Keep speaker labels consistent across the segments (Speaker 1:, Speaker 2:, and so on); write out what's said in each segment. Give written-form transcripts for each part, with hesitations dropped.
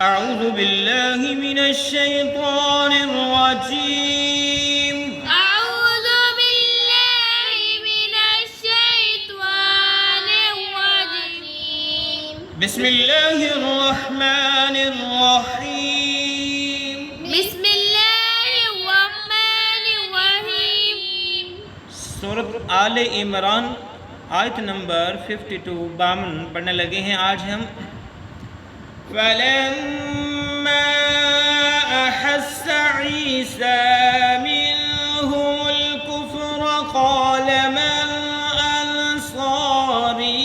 Speaker 1: अऊज़ु बिल्लाहि मिनश शैतानिर रजीम।
Speaker 2: अऊज़ु बिल्लाहि मिनश शैतानिर रजीम।
Speaker 1: बिस्मिल्लाहिर रहमानिर रहीम।
Speaker 2: बिस्मिल्लाहिर रहमानिर रहीम।
Speaker 1: सूरत आले इमरान आयत नंबर 52 पढ़ने लगे हैं आज हम। फलम्मा अहस्स ईसा मिनहुमुल कुफ्र क़ाल मन अंसारी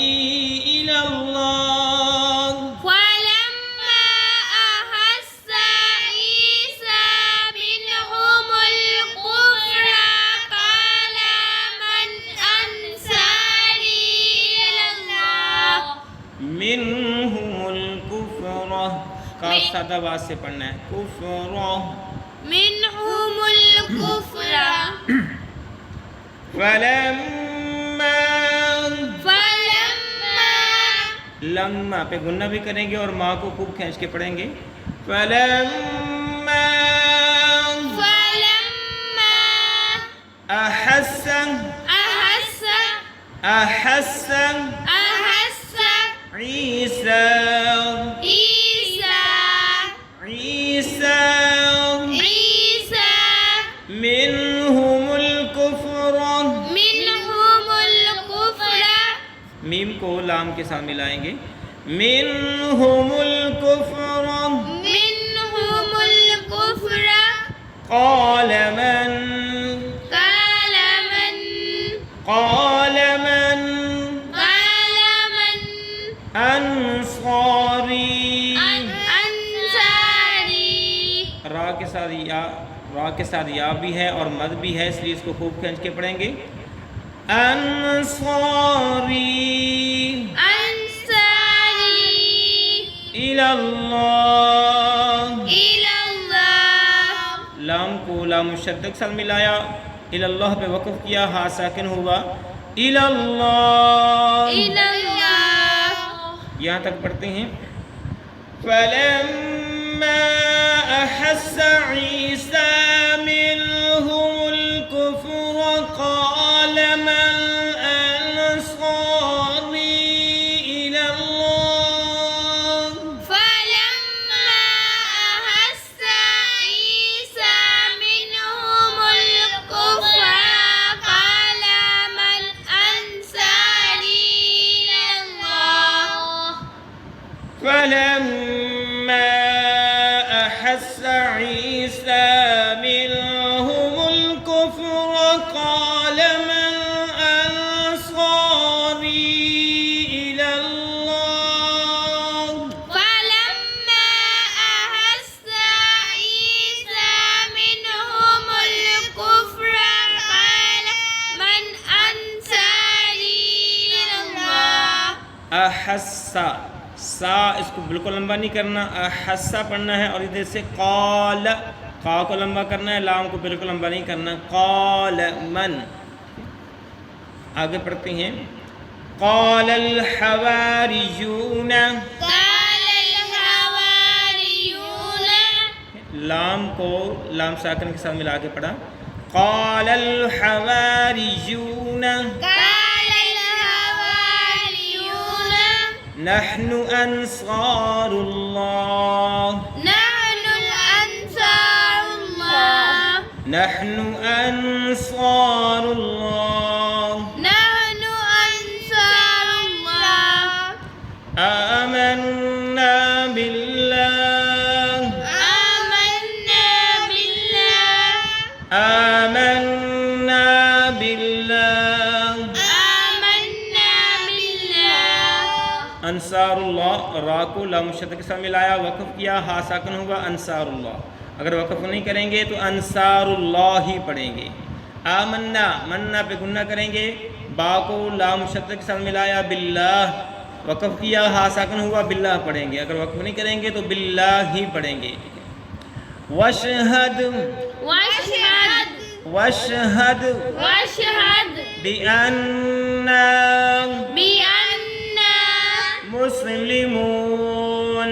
Speaker 1: इलल्लाह।
Speaker 2: फलम्मा अहस्स ईसा मिनहुमुल कुफ्र क़ाल मन अंसारी इलल्लाह।
Speaker 1: मिनहुमुल कुफ्र का सादा वाज से पढ़ना है। कुफ्र
Speaker 2: मिनहुमुल कुफ्र।
Speaker 1: फलम्मा लम्मा पे गुन्ना भी करेंगे और माँ को खूब खींच के पढ़ेंगे। फलम्मा अहस्सन ईसा मिनहुमुल कुफ्र। मीम को लाम के साथ मिलाएंगे। मिनहुमुल कुफ्र क़ाल मन अंसारी। रा के साथ या भी है और मद भी है, इसलिए इसको खूब खींच के पढ़ेंगे। अंसारी इलल्लाह। लाम को लाम मुशद्दद के साथ मिलाया, इलल्लाह पे वक़्फ़ किया, हा साकिन हुआ। इलल्लाह यहाँ तक पढ़ते हैं। फलम्मा अहस्स ईसा मिनहुमुल कुफ्र क़ाल मन अंसारी इलल्लाह। फलम्मा अहस्स ईसा मिनहुमुल कुफ्र क़ाल मन अंसारी इलल्लाह। अहस्सा सा इसको बिल्कुल लंबा नहीं करना, अहस्सा पढ़ना है और इधर से क़ाल का को लंबा करना है, लाम को बिल्कुल लंबा नहीं करना। क़ाल मन आगे पढ़ते हैं। क़ालल हवारियून लाम को लाम साकिन के साथ मिला के पढ़ा। क़ालल हवारियून नहनु Ansarullah. नहनु Ansarullah. Amanna बिल्लाह। Amanna बिल्लाह। Ansarullah रा को लाम मुशद्दद के साथ मिलाया, वक़्फ़ किया, हा साकिन हुआ। अंसारुल्लाह अगर वक़्फ़ नहीं करेंगे तो अंसारुल्लाह ही पढ़ेंगे। आमन्ना मन्ना पे गुन्ना करेंगे, बा को लाम मुशद्दद के साथ मिलाया, बिल्लाह वक़्फ़ किया, हा साकिन हुआ, बिल्लाह पढ़ेंगे। अगर वक़्फ़ नहीं करेंगे तो बिल्लाह ही पढ़ेंगे। वशहद बिअन्ना मुस्लिमून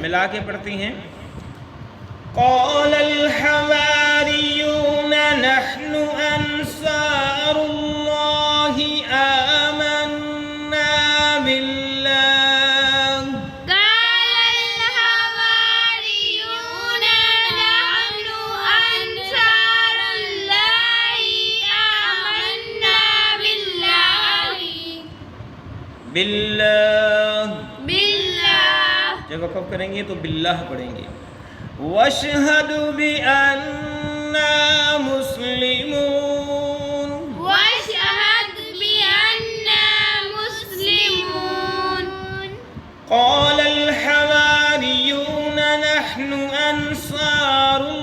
Speaker 1: मिला के पढ़ती हैं। क़ालल हवारियून नहनु अंसारुल्लाहि आमन्ना बिल्लाह।
Speaker 2: قال الحواريون نحن أنصار الله آمنا بالله
Speaker 1: बिल्लाह।
Speaker 2: بالله
Speaker 1: जब वक़फ़ करेंगे तो बिल्लाह पढ़ेंगे। वशहदु बिअन्ना मुस्लिमून।
Speaker 2: واشهد بأننا مسلمون
Speaker 1: क़ालल हवारियून नहनु अंसारुल्लाह।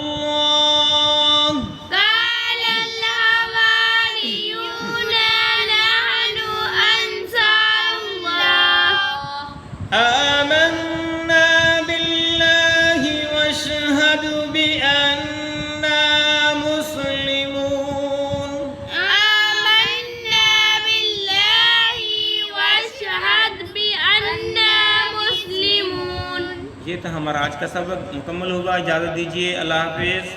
Speaker 2: قال الحواريون نحن أنصار الله
Speaker 1: آمنا بالله واشهد بأننا مسلمون।
Speaker 2: آمنا بالله واشهد بأننا مسلمون।
Speaker 1: ये था हमारा आज का सबक मुकम्मल हुआ। इजाज़त दीजिए, अल्लाह हाफ़िज़।